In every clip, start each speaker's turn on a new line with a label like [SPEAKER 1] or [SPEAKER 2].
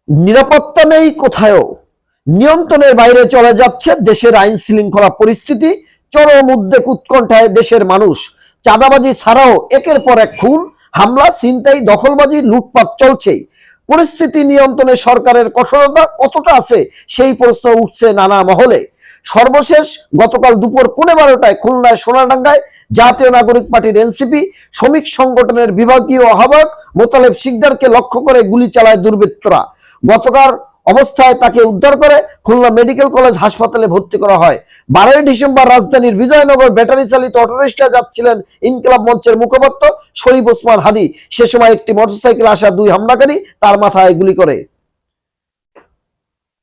[SPEAKER 1] নিরাপত্তা নেই কোথাও, নিয়ন্ত্রণের বাইরে চলে যাচ্ছে দেশের আইন শৃঙ্খলা পরিস্থিতি। চরম উদ্বেগ উৎকণ্ঠায় দেশের মানুষ। চাঁদাবাজি ছাড়াও একের পর এক খুন, হামলা, ছিনতাই, দখলবাজি, লুটপাট চলছে। পরিস্থিতি নিয়ন্ত্রণে সরকারের কঠোরতা কতটা আছে সেই প্রশ্ন উঠছে নানা মহলে। সর্বশেষ গতকাল দুপুর 12:15টায় খুলনায় সোনাডাঙ্গায় জাতীয় নাগরিক পার্টির এনসিপি শ্রমিক সংগঠনের বিভাগীয় আহ্বায়ক মোতালেব শিকদারকে লক্ষ্য করে গুলি চালায় দুর্বৃত্তরা। গতকাল অবস্থায় তাকে উদ্ধার করে খুলনা মেডিকেল কলেজ হাসপাতালে ভর্তি করা হয়। 12ই ডিসেম্বর রাজধানীর বিজয়নগর ব্যাটারি চালিত অটোরিকশায় যাচ্ছিলেন ইনকিলাব মঞ্চের মুখপাত্র শরীফ ওসমান হাদি। সে সময় একটি মোটরসাইকেল আসা দুই হামলাকারী তার মাথায় গুলি করে।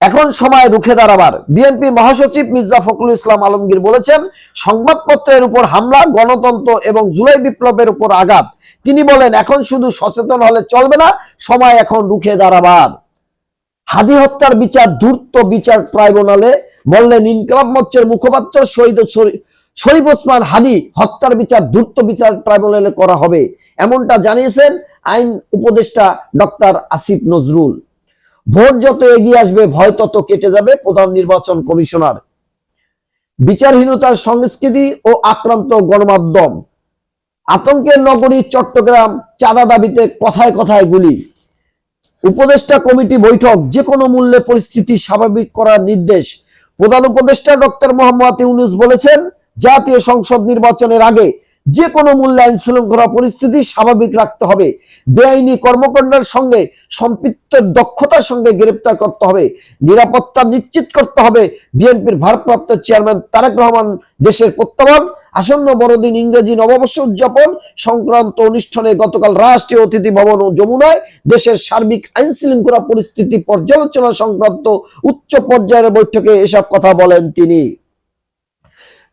[SPEAKER 1] এখন সময় রুখে দাঁড়াবার। বিএনপি মহাসচিব মির্জা ফখরুল ইসলাম আলমগীর বলেছেন, সংবাদপত্রের উপর হামলা গণতন্ত্র এবং জুলাই বিপ্লবের উপর আঘাত। তিনি বলেন, এখন শুধু সচেতন হলে চলবে না, সময় এখন রুখে দাঁড়াবার। হাদি হত্যার বিচার দ্রুত বিচার ট্রাইব্যুনালে, বললেন ইনকিলাব মঞ্চের মুখপাত্র শরীফ ওসমান হাদি। হত্যার বিচার দ্রুত বিচার ট্রাইব্যুনালে করা হবে, এমনটা জানিয়েছেন আইন উপদেষ্টা ডক্টর আসিফ নজরুল। ভোট যত এগিয়ে আসবে ভয় তত কেটে যাবে, প্রধান নির্বাচন কমিশনার। বিচারহীনতার সংস্কৃতি ও আক্রান্ত গণমাধ্যম। আতঙ্কের নগরী চট্টগ্রাম, চাঁদা দাবিতে কথায় কথায় গুলি। উপদেষ্টা কমিটি বৈঠক, যে কোনো মূল্যে পরিস্থিতি স্বাভাবিক করার নির্দেশ। প্রধান উপদেষ্টা ডক্টর মোহাম্মদ ইউনূস বলেছেন, জাতীয় সংসদ নির্বাচনের আগে যে কোনো মূল্যে আইন শৃঙ্খলা পরিস্থিতি স্বাভাবিক রাখতে হবে। বেআইনি কর্মকাণ্ডের সঙ্গে সম্পৃক্ত দক্ষতার সঙ্গে গ্রেপ্তার করতে হবে, নিরাপত্তা নিশ্চিত করতে হবে। বিএনপির ভারপ্রাপ্ত চেয়ারম্যান তারেক রহমান দেশের প্রত্যাবর্তন, আসন্ন বড়দিন, ইংরেজি নববর্ষ উদযাপন সংক্রান্ত অনুষ্ঠানে গতকাল রাষ্ট্রীয় অতিথি ভবন ও যমুনায় দেশের সার্বিক আইন শৃঙ্খলা পরিস্থিতি পর্যালোচনা সংক্রান্ত উচ্চ পর্যায়ের বৈঠকে এসব কথা বলেন তিনি।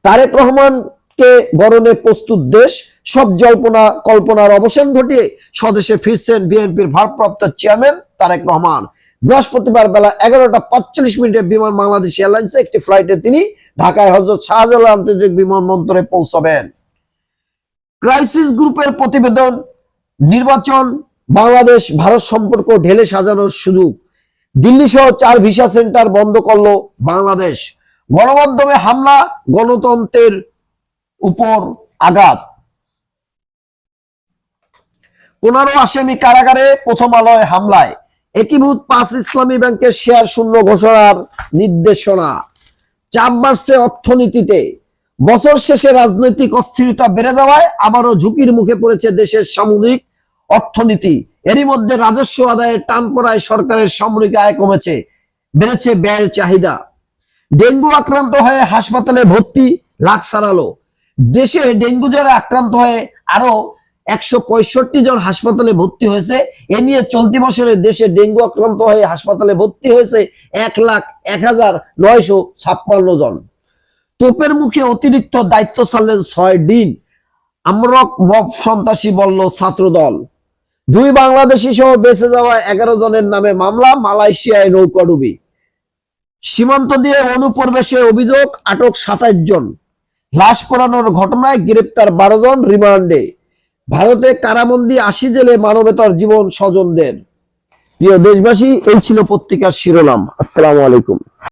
[SPEAKER 1] তারেক রহমানকে বরণে প্রস্তুত দেশ, সব জল্পনা কল্পনার অবসান ঘটিয়ে স্বদেশে ফিরছেন বিএনপির ভারপ্রাপ্ত চেয়ারম্যান তারেক রহমান। বৃহস্পতিবার বেলা 11টা 45 বিমান বাংলাদেশ এয়ারলাইন্সে একটি ফ্লাইটে তিনি ঢাকায় হযরত শাহজালাল আন্তর্জাতিক বিমানবন্দরে পৌঁছাবেন। ক্রাইসিস গ্রুপের প্রতিবেদন, নির্বাচন বাংলাদেশ ভারত সম্পর্ক ঢেলে সাজানোর সুযোগ। দিল্লি সহ 4 ভিসা সেন্টার বন্ধ করলো বাংলাদেশ। গণমাধ্যমে হামলা, গণতন্ত্রের উপর আঘাত। 15 আসামি কারাগারে প্রথম আলোয় হামলায়। একীভূত 5 ইসলামী ব্যাংকের শেয়ার শূন্য ঘোষণার নির্দেশনা। চাপ বাড়ছে অর্থনীতিতে। বছর শেষে রাজনৈতিক অস্থিরতা বেড়ে যাওয়ায় আবারও ঝুঁকির মুখে পড়েছে দেশের সামরিক অর্থনীতি। এরই মধ্যে রাজস্ব আদায়ের টান পড়ায় সরকারের সামরিক আয় কমেছে, বেড়েছে ব্যয়ের চাহিদা। ডেঙ্গু আক্রান্ত হয়ে হাসপাতালে ভর্তি লাখ ছাড়ালো। দেশে ডেঙ্গু জ্বরে আক্রান্ত হয়ে আরো 165 জন হাসপাতালে ভর্তি হয়েছে। এ নিয়ে চলতি বছরে দেশে ডেঙ্গু আক্রান্ত হয়ে হাসপাতালে ভর্তি হয়েছে 1,01,956 জন। তোপের মুখে অতিরিক্ত দায়িত্ব ছাড়লেন 6 ডিন। আমরক মব সন্ত্রাসী বলল ছাত্রদল। 2 বাংলাদেশি সহ বেঁচে যাওয়া 11 জনের নামে মামলা, মালয়েশিয়ায় নৌকাডুবি। সীমান্ত দিয়ে অনুপ্রবেশের অভিযোগ, আটক 27 জন। লাশ পোড়ানোর ঘটনায় গ্রেপ্তার 12 জন, রিমান্ডে। ভারতে কারাবন্দী 80 জেলে মানবেতর জীবন স্বজনদের। প্রিয় দেশবাসী, এই ছিল পত্রিকার শিরোনাম। আসসালামু আলাইকুম।